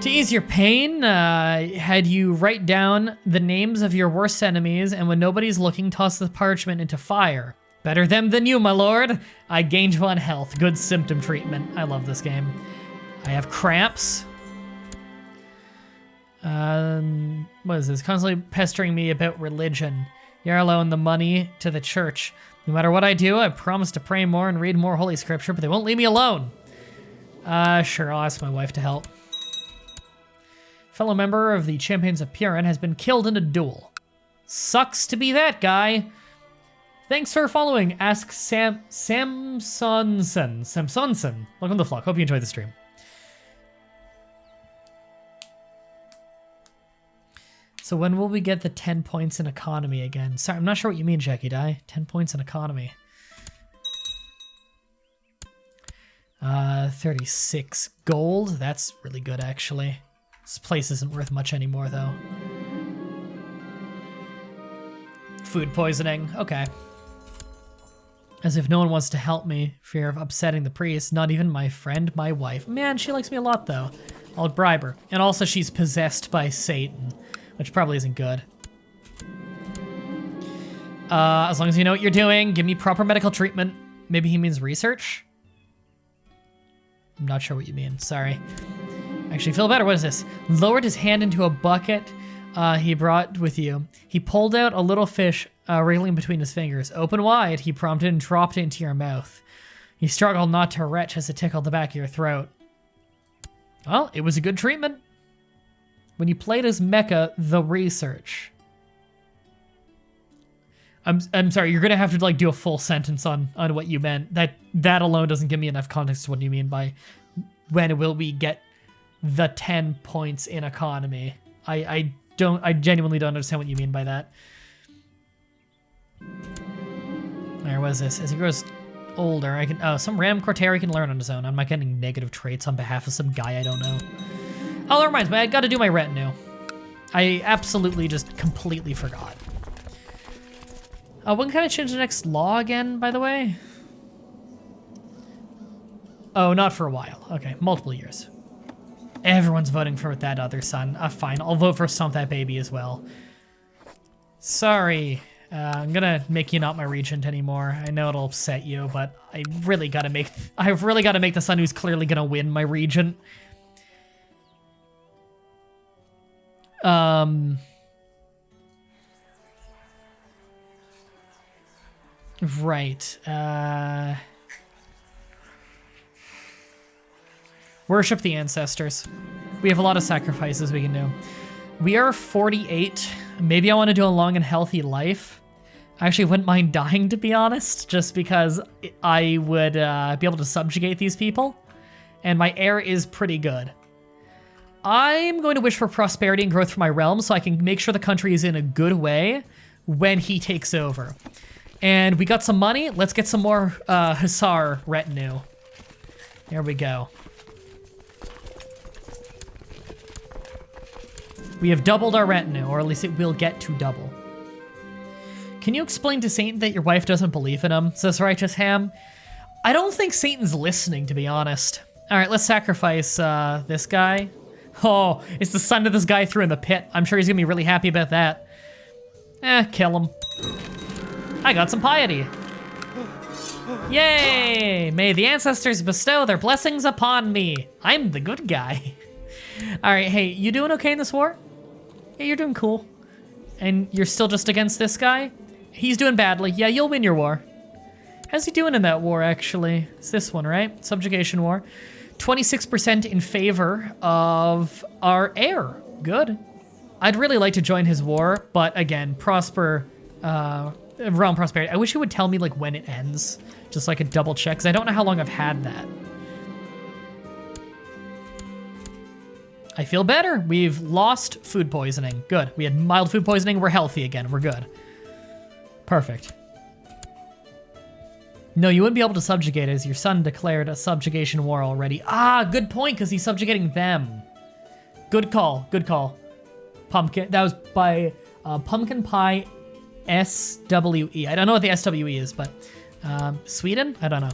To ease your pain, had you write down the names of your worst enemies, and when nobody's looking, toss the parchment into fire. Better them than you, my lord. I gained 1 health. Good symptom treatment. I love this game. I have cramps. What is this? Constantly pestering me about religion. Yarlow and the money to the church. No matter what I do, I promise to pray more and read more Holy Scripture, but they won't leave me alone. Sure, I'll ask my wife to help. Fellow member of the Champions of Purin has been killed in a duel. Sucks to be that guy. Thanks for following. Ask Samsonson. Welcome to the flock. Hope you enjoyed the stream. So when will we get the 10 points in economy again? Sorry, I'm not sure what you mean, Jackie Dye. 10 points in economy. 36 gold. That's really good, actually. This place isn't worth much anymore, though. Food poisoning. Okay. As if no one wants to help me. Fear of upsetting the priest. Not even my friend, my wife. Man, she likes me a lot, though. I'll bribe her. And also, she's possessed by Satan, which probably isn't good. As long as you know what you're doing, give me proper medical treatment. Maybe he means research? I'm not sure what you mean, sorry. Actually, feel better, what is this? Lowered his hand into a bucket he brought with you. He pulled out a little fish wriggling between his fingers. Open wide, he prompted, and dropped it into your mouth. You struggled not to retch as it tickled the back of your throat. Well, it was a good treatment. When you played as Mecha, the research. I'm sorry, you're gonna have to like do a full sentence on what you meant. That alone doesn't give me enough context to what you mean by when will we get the 10 points in economy. I genuinely don't understand what you mean by that. Alright, what is this? As he grows older, I can some Ram Corteri can learn on his own. I'm not getting negative traits on behalf of some guy I don't know. Oh, that reminds me, I gotta do my retinue. I absolutely just completely forgot. When can I change the next law again, by the way? Oh, not for a while. Okay, multiple years. Everyone's voting for that other son. Fine, I'll vote for Stomp That Baby as well. Sorry, I'm gonna make you not my regent anymore. I know it'll upset you, but I've really gotta make the son who's clearly gonna win my regent. Right. Worship the ancestors. We have a lot of sacrifices we can do. We are 48. Maybe I want to do a long and healthy life. I actually wouldn't mind dying, to be honest, just because I would be able to subjugate these people. And my heir is pretty good. I'm going to wish for prosperity and growth for my realm so I can make sure the country is in a good way when he takes over. And we got some money. Let's get some more Hussar retinue. There we go. We have doubled our retinue, or at least it will get to double. Can you explain to Satan that your wife doesn't believe in him, says Righteous Ham? I don't think Satan's listening, to be honest. All right, let's sacrifice this guy. Oh, it's the son of this guy threw in the pit. I'm sure he's gonna be really happy about that. Kill him. I got some piety. Yay! May the ancestors bestow their blessings upon me. I'm the good guy. All right, hey, you doing okay in this war? Yeah, you're doing cool. And you're still just against this guy? He's doing badly. Yeah, you'll win your war. How's he doing in that war, actually? It's this one, right? Subjugation war. 26% in favor of our heir. Good. I'd really like to join his war, but again, realm prosperity. I wish he would tell me like when it ends, just so I could double check, because I don't know how long I've had that. I feel better. We've lost food poisoning. Good. We had mild food poisoning. We're healthy again. We're good. Perfect. No, you wouldn't be able to subjugate as your son declared a subjugation war already. Ah, good point, because he's subjugating them. Good call. Good call. Pumpkin. That was by Pumpkin Pie SWE. I don't know what the SWE is, but Sweden? I don't know.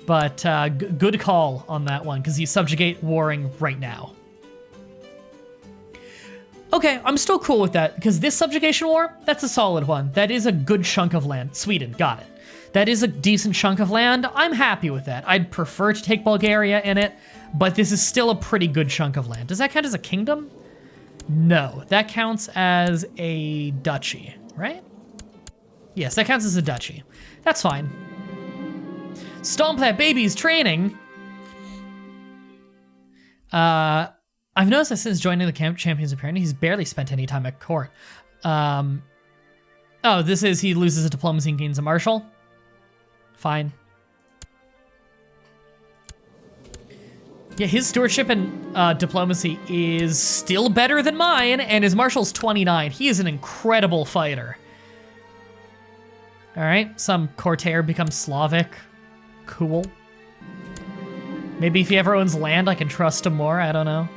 But good call on that one, because he's subjugate warring right now. Okay, I'm still cool with that, because this subjugation war, that's a solid one. That is a good chunk of land. Sweden, got it. That is a decent chunk of land. I'm happy with that. I'd prefer to take Bulgaria in it, but this is still a pretty good chunk of land. Does that count as a kingdom? No, that counts as a duchy, right? Yes, that counts as a duchy. That's fine. Stomp that baby's training. I've noticed that since joining the camp champions apparently he's barely spent any time at court. Oh, this is he loses a diplomacy and gains a marshal. Fine. Yeah, his stewardship and diplomacy is still better than mine, and his marshal's 29. He is an incredible fighter. All right, some courtier becomes Slavic. Cool. Maybe if he ever owns land, I can trust him more. I don't know.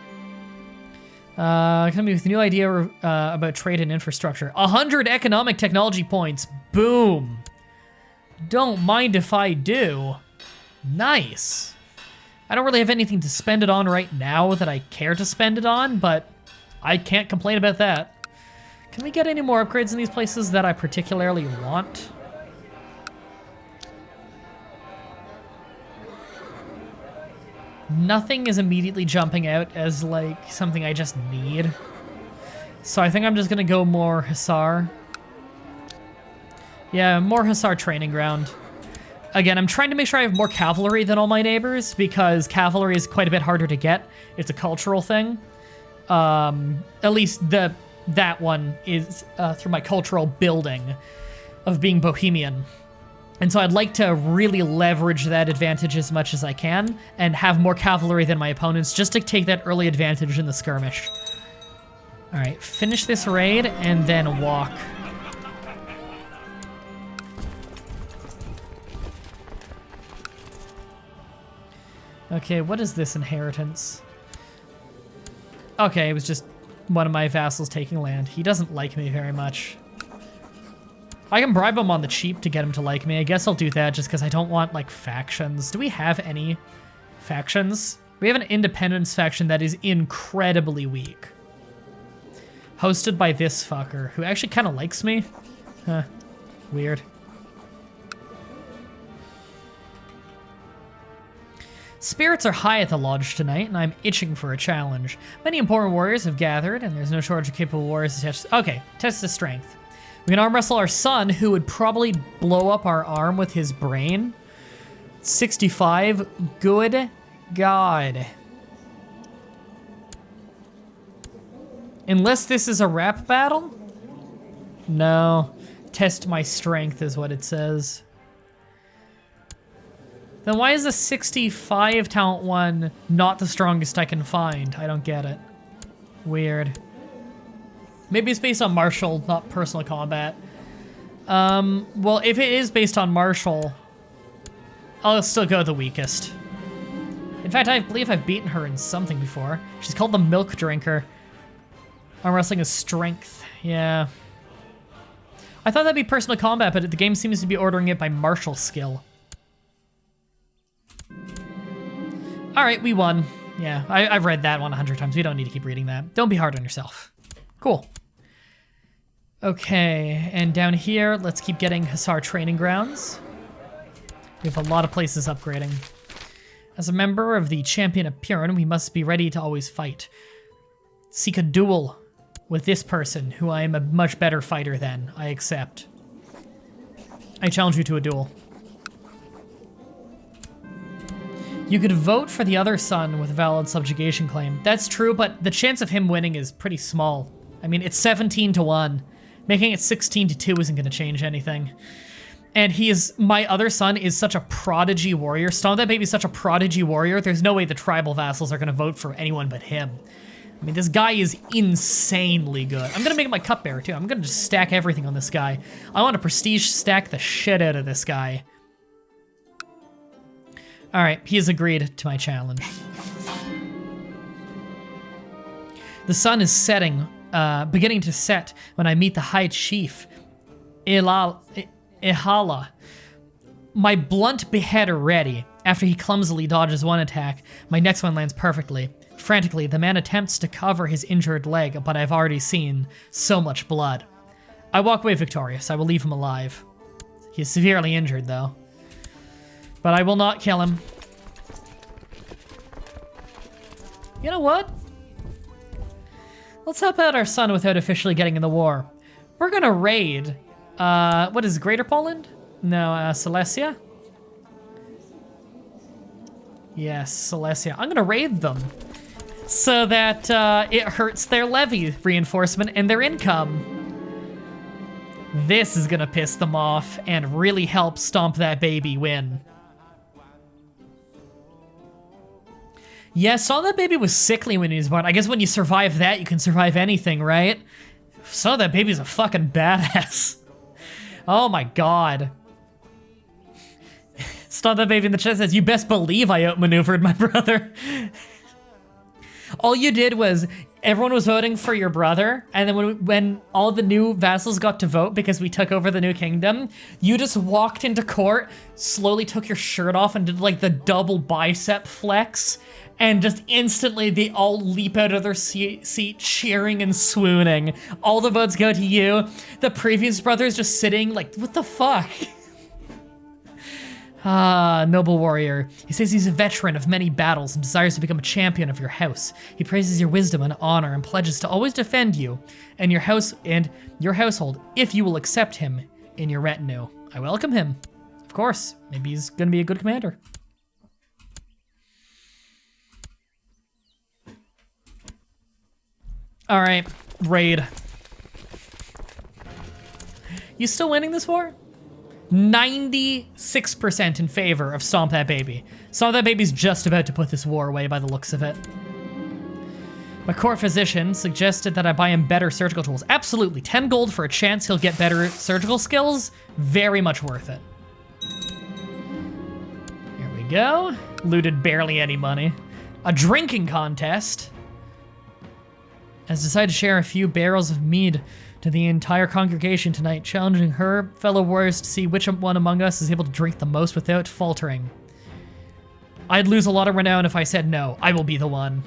Coming with a new idea about trade and infrastructure. 100 economic technology points. Boom. Don't mind if I do. Nice. I don't really have anything to spend it on right now that I care to spend it on, but I can't complain about that. Can we get any more upgrades in these places that I particularly want? Nothing is immediately jumping out as like something I just need. So I think I'm just gonna go more Hussar. Yeah, more Hussar training ground. Again, I'm trying to make sure I have more cavalry than all my neighbors because cavalry is quite a bit harder to get. It's a cultural thing. At least that one is through my cultural building of being Bohemian. And so I'd like to really leverage that advantage as much as I can and have more cavalry than my opponents just to take that early advantage in the skirmish. All right, finish this raid and then walk. Okay, what is this inheritance? Okay, it was just one of my vassals taking land. He doesn't like me very much. I can bribe him on the cheap to get him to like me. I guess I'll do that just because I don't want, like, factions. Do we have any factions? We have an independence faction that is incredibly weak. Hosted by this fucker, who actually kind of likes me. Huh. Weird. Spirits are high at the lodge tonight, and I'm itching for a challenge. Many important warriors have gathered, and there's no shortage of capable warriors to test. Okay, test the strength. We can arm wrestle our son, who would probably blow up our arm with his brain. 65. Good God. Unless this is a rap battle? No. Test my strength is what it says. Then why is the 65 talent one not the strongest I can find? I don't get it. Weird. Maybe it's based on martial, not personal combat. Well, if it is based on martial, I'll still go the weakest. In fact, I believe I've beaten her in something before. She's called the Milk Drinker. Arm wrestling is strength. Yeah. I thought that'd be personal combat, but the game seems to be ordering it by martial skill. All right, we won. Yeah, I've read that one 100 times. We don't need to keep reading that. Don't be hard on yourself. Cool. Okay, and down here, let's keep getting Hussar training grounds. We have a lot of places upgrading. As a member of the Champion of Purin, we must be ready to always fight. Seek a duel with this person, who I am a much better fighter than. I accept. I challenge you to a duel. You could vote for the other son with a valid subjugation claim. That's true, but the chance of him winning is pretty small. I mean, it's 17-1. Making it 16-2 isn't going to change anything. And my other son is such a prodigy warrior. Stomp that baby's such a prodigy warrior. There's no way the tribal vassals are going to vote for anyone but him. I mean, this guy is insanely good. I'm going to make him my cupbearer, too. I'm going to just stack everything on this guy. I want to prestige stack the shit out of this guy. All right, he has agreed to my challenge. The sun is setting, beginning to set when I meet the High Chief, Ihala. My blunt beheader ready. After he clumsily dodges one attack, my next one lands perfectly. Frantically, the man attempts to cover his injured leg, but I've already seen so much blood. I walk away victorious. I will leave him alive. He is severely injured, though. But I will not kill him. You know what? Let's help out our son without officially getting in the war. We're gonna raid, what is Greater Poland? No, Silesia? Yes, Silesia. I'm gonna raid them so that it hurts their levy reinforcement and their income. This is gonna piss them off and really help Stomp That Baby win. Yeah, Stomp That Baby was sickly when he was born. I guess when you survive that, you can survive anything, right? Stomp That Baby's a fucking badass. Oh my god. Stomp That Baby in the chat says, you best believe I outmaneuvered my brother. All you did was, everyone was voting for your brother, and then when all the new vassals got to vote because we took over the new kingdom, you just walked into court, slowly took your shirt off and did like the double bicep flex, and just instantly they all leap out of their seat cheering and swooning. All the votes go to you. The previous brother's just sitting like, what the fuck? Ah, noble warrior. He says he's a veteran of many battles and desires to become a champion of your house. He praises your wisdom and honor and pledges to always defend you and your house and your household if you will accept him in your retinue. I welcome him. Of course, maybe he's gonna be a good commander. All right, raid. You still winning this war? 96% in favor of Stomp That Baby. Stomp That Baby's just about to put this war away by the looks of it. My court physician suggested that I buy him better surgical tools. Absolutely, 10 gold for a chance he'll get better surgical skills. Very much worth it. Here we go. Looted barely any money. A drinking contest. Has decided to share a few barrels of mead to the entire congregation tonight, challenging her fellow warriors to see which one among us is able to drink the most without faltering. I'd lose a lot of renown if I said no. I will be the one.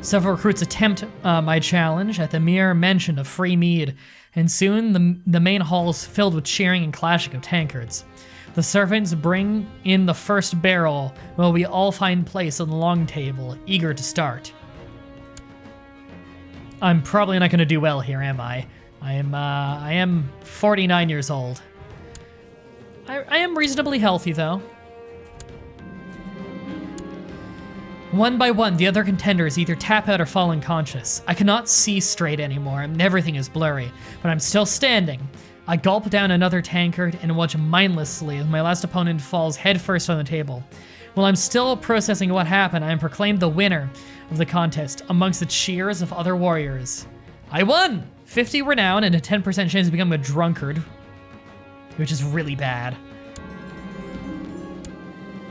Several recruits attempt my challenge at the mere mention of free mead, and soon the main hall is filled with cheering and clashing of tankards. The servants bring in the first barrel while we all find place on the long table, eager to start. I'm probably not going to do well here, am I? I am 49 years old. I am reasonably healthy, though. One by one, the other contenders either tap out or fall unconscious. I cannot see straight anymore, and everything is blurry, but I'm still standing. I gulp down another tankard and watch mindlessly as my last opponent falls headfirst on the table. While I'm still processing what happened, I am proclaimed the winner of the contest amongst the cheers of other warriors. I won! 50 renown and a 10% chance to become a drunkard, which is really bad.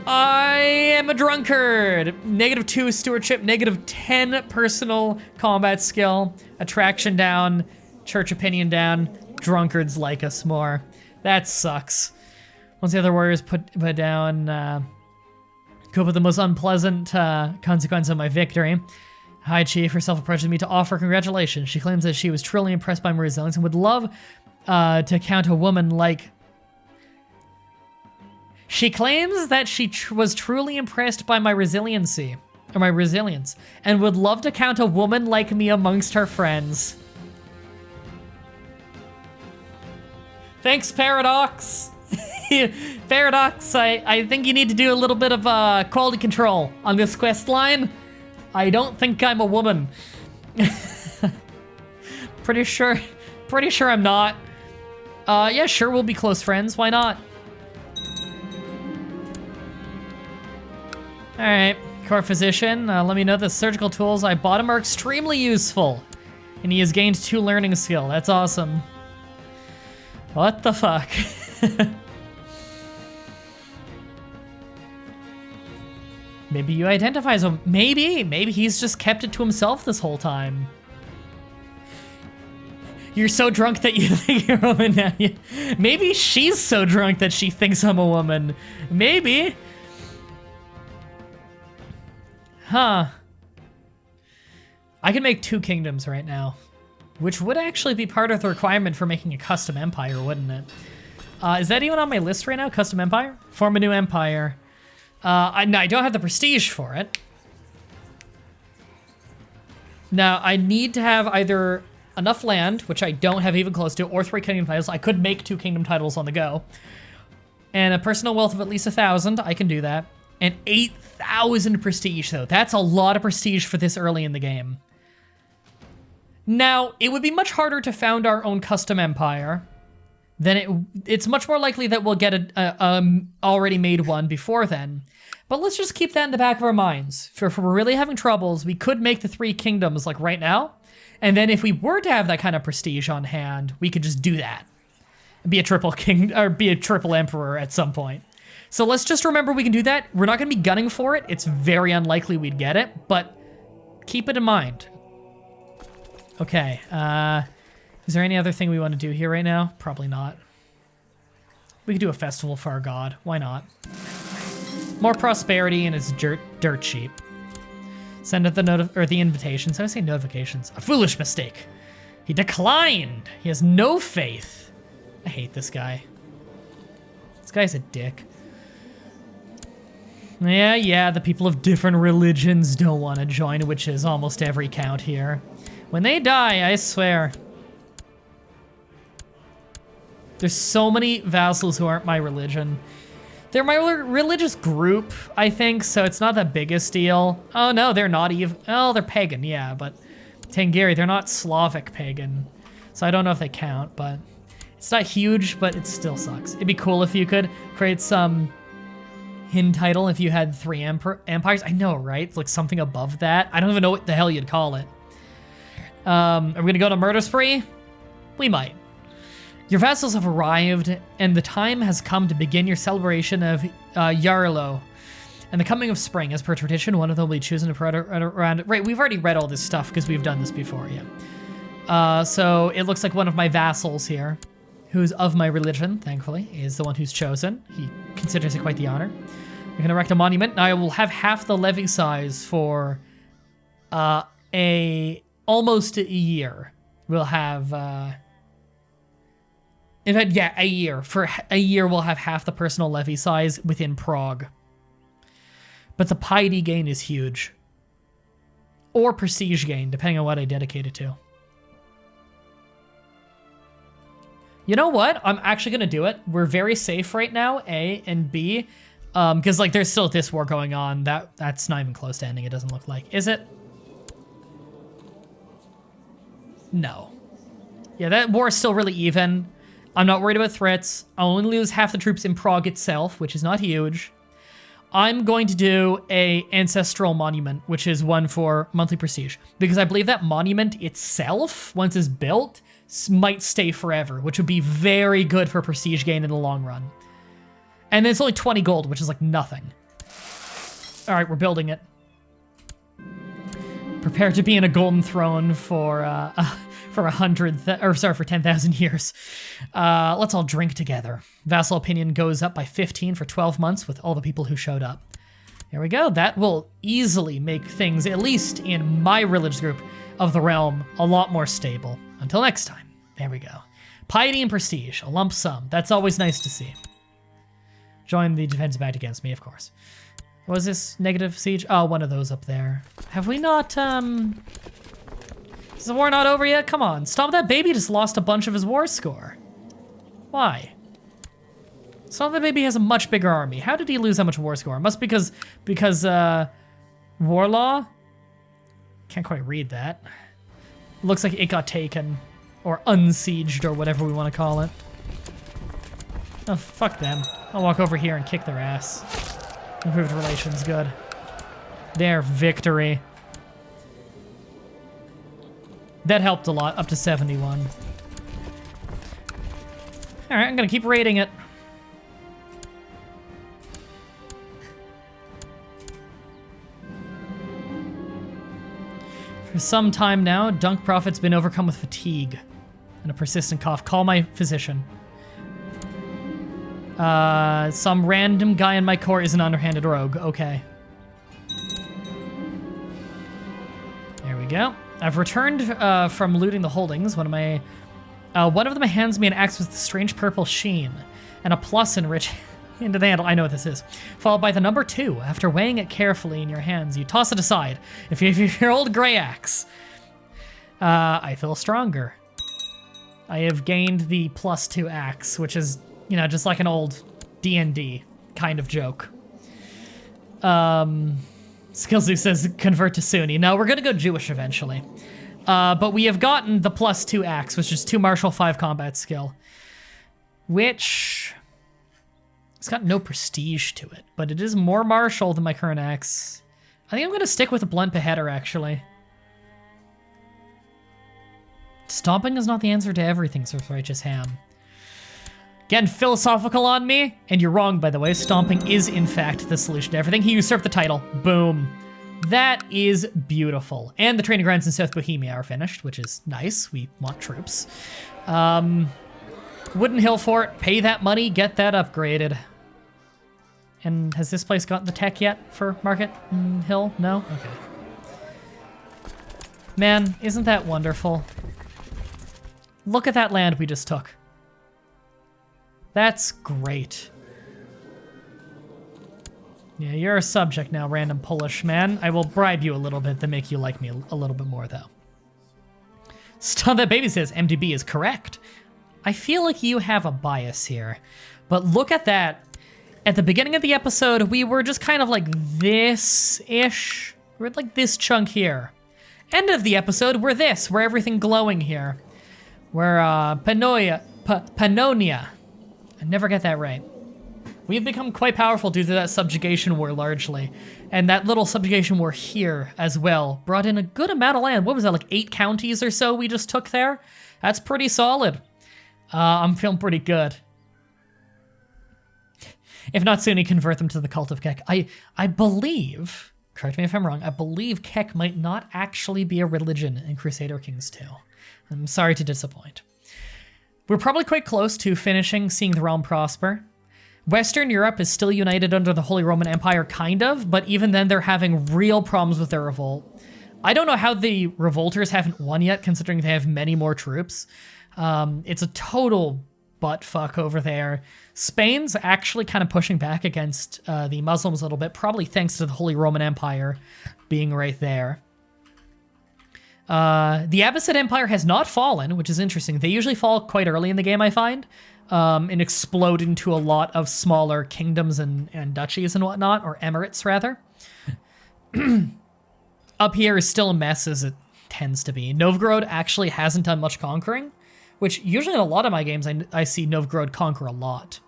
I am a drunkard! -2 stewardship, -10 personal combat skill, attraction down, church opinion down, drunkards like us more. That sucks. Once the other warriors put down, cope with the most unpleasant consequence of my victory. High Chief herself approaches me to offer congratulations. She claims that she was truly impressed by my resilience and would love to count a woman like... She claims that she was truly impressed by my resiliency, or my resilience, and would love to count a woman like me amongst her friends. Thanks, Paradox. Paradox, I think you need to do a little bit of quality control on this quest line. I don't think I'm a woman. Pretty sure I'm not. Yeah, sure, we'll be close friends. Why not? All right, court physician, let me know the surgical tools I bought him are extremely useful, and he has gained 2 learning skill. That's awesome. What the fuck? Maybe you identify as a... Maybe he's just kept it to himself this whole time. You're so drunk that you think you're a woman now. Maybe she's so drunk that she thinks I'm a woman. Maybe. Huh. I can make 2 kingdoms right now, which would actually be part of the requirement for making a custom empire, wouldn't it? Is that even on my list right now? Custom empire? Form a new empire. No, I don't have the prestige for it. Now, I need to have either enough land, which I don't have even close to, or 3 kingdom titles. I could make 2 kingdom titles on the go. And a personal wealth of at least 1,000. I can do that. And 8,000 prestige, though. That's a lot of prestige for this early in the game. Now, it would be much harder to found our own custom empire. Then it's much more likely that we'll get a already made one before then. But let's just keep that in the back of our minds. If we're really having troubles, we could make the 3 kingdoms like right now. And then if we were to have that kind of prestige on hand, we could just do that. And be a triple king, or be a triple emperor at some point. So let's just remember we can do that. We're not gonna be gunning for it. It's very unlikely we'd get it, but keep it in mind. Okay, is there any other thing we want to do here right now? Probably not. We could do a festival for our god. Why not? More prosperity and it's dirt cheap. Send out the invitations. How do I say notifications? A foolish mistake. He declined. He has no faith. I hate this guy. This guy's a dick. Yeah, the people of different religions don't want to join, which is almost every count here. When they die, I swear. There's so many vassals who aren't my religion. They're my religious group, I think, so it's not the biggest deal. Oh no, they're not even, oh, they're pagan, yeah, but Tangiri, they're not Slavic pagan. So I don't know if they count, but it's not huge, but it still sucks. It'd be cool if you could create some Hin title if you had 3 empires. I know, right? It's like something above that. I don't even know what the hell you'd call it. Are we gonna go to murder spree? We might. Your vassals have arrived, and the time has come to begin your celebration of Yarlo and the coming of spring. As per tradition, one of them will be chosen to run around. Right, we've already read all this stuff because we've done this before, yeah. So it looks like one of my vassals here, who's of my religion, thankfully, is the one who's chosen. He considers it quite the honor. I can erect a monument. Now I will have half the levy size for almost a year. We'll have, in fact, yeah, a year. For a year, we'll have half the personal levy size within Prague. But the piety gain is huge. Or prestige gain, depending on what I dedicate it to. You know what? I'm actually gonna do it. We're very safe right now, A and B. Because like there's still this war going on. That's not even close to ending, it doesn't look like. Is it? No. Yeah, that war is still really even. I'm not worried about threats. I'll only lose half the troops in Prague itself, which is not huge. I'm going to do a ancestral monument, which is one for monthly prestige. Because I believe that monument itself, once it's built, might stay forever, which would be very good for prestige gain in the long run. And then it's only 20 gold, which is like nothing. All right, we're building it. Prepare to be in a golden throne for 10,000 years. Let's all drink together. Vassal opinion goes up by 15 for 12 months with all the people who showed up. There we go. That will easily make things, at least in my religious group of the realm, a lot more stable. Until next time. There we go. Piety and prestige, a lump sum. That's always nice to see. Join the defense backed against me, of course. What was this negative siege? Oh, one of those up there. Have we not, Is the war not over yet? Come on, Stop That Baby just lost a bunch of his war score. Why? Stop That Baby has a much bigger army. How did he lose that much war score? It must because war law? Can't quite read that. Looks like it got taken. Or unsieged, or whatever we want to call it. Oh, fuck them. I'll walk over here and kick their ass. Improved relations, good. There, victory. That helped a lot, up to 71. Alright, I'm gonna keep raiding it. For some time now, Dunk Prophet's been overcome with fatigue. And a persistent cough. Call my physician. Some random guy in my corps is an underhanded rogue. Okay. There we go. I've returned from looting the holdings. One of them hands me an axe with a strange purple sheen and a plus enrich into the handle. I know what this is. Followed by the number 2. After weighing it carefully in your hands, you toss it aside. If you have your old gray axe. I feel stronger. I have gained the +2 axe, which is, you know, just like an old D&D kind of joke. Skillzoo says convert to Sunni. No, we're gonna go Jewish eventually. But we have gotten the +2 axe, which is 2 martial, 5 combat skill. Which... it's got no prestige to it, but it is more martial than my current axe. I think I'm gonna stick with a blunt beheader, actually. Stomping is not the answer to everything, Sir Righteous Ham. Getting philosophical on me? And you're wrong, by the way. Stomping is, in fact, the solution to everything. He usurped the title. Boom. That is beautiful. And the training grounds in South Bohemia are finished, which is nice. We want troops. Wooden Hill Fort. Pay that money. Get that upgraded. And has this place gotten the tech yet for Market Hill? No? Okay. Man, isn't that wonderful? Look at that land we just took. That's great. Yeah, you're a subject now, random Polish man. I will bribe you a little bit to make you like me a little bit more, though. Stuff that baby says MDB is correct. I feel like you have a bias here, but look at that. At the beginning of the episode, we were just kind of like this-ish. We're at like this chunk here. End of the episode, we're this. We're everything glowing here. We're Pannonia. I never get that right. We've become quite powerful due to that subjugation war, largely. And that little subjugation war here as well brought in a good amount of land. What was that, like 8 counties or so we just took there? That's pretty solid. I'm feeling pretty good. If not Sunni, convert them to the cult of Kek. I believe, correct me if I'm wrong, I believe Kek might not actually be a religion in Crusader Kings 2. I'm sorry to disappoint. We're probably quite close to finishing seeing the realm prosper. Western Europe is still united under the Holy Roman Empire, kind of, but even then they're having real problems with their revolt. I don't know how the revolters haven't won yet, considering they have many more troops. It's a total butt fuck over there. Spain's actually kind of pushing back against the Muslims a little bit, probably thanks to the Holy Roman Empire being right there. The Abbasid Empire has not fallen, which is interesting. They usually fall quite early in the game, I find, and explode into a lot of smaller kingdoms and duchies and whatnot, or emirates, rather. Up here is still a mess, as it tends to be. Novgorod actually hasn't done much conquering, which usually in a lot of my games, I see Novgorod conquer a lot.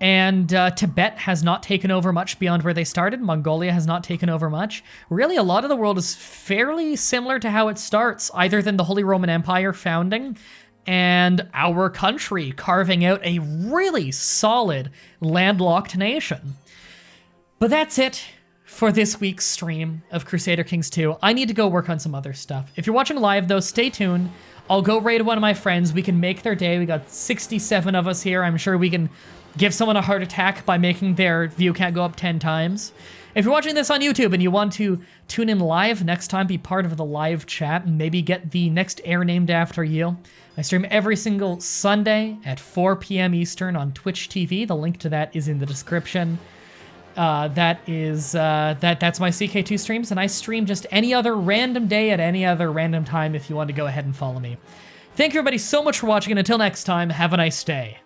And Tibet has not taken over much beyond where they started. Mongolia has not taken over much. Really, a lot of the world is fairly similar to how it starts, either than the Holy Roman Empire founding and our country carving out a really solid landlocked nation. But that's it for this week's stream of Crusader Kings 2. I need to go work on some other stuff. If you're watching live, though, stay tuned. I'll go raid one of my friends. We can make their day. We got 67 of us here. I'm sure we can give someone a heart attack by making their view count go up 10 times. If you're watching this on YouTube and you want to tune in live next time, be part of the live chat, and maybe get the next heir named after you. I stream every single Sunday at 4 p.m. Eastern on Twitch TV. The link to that is in the description. That's my CK2 streams, and I stream just any other random day at any other random time if you want to go ahead and follow me. Thank you everybody so much for watching, and until next time, have a nice day.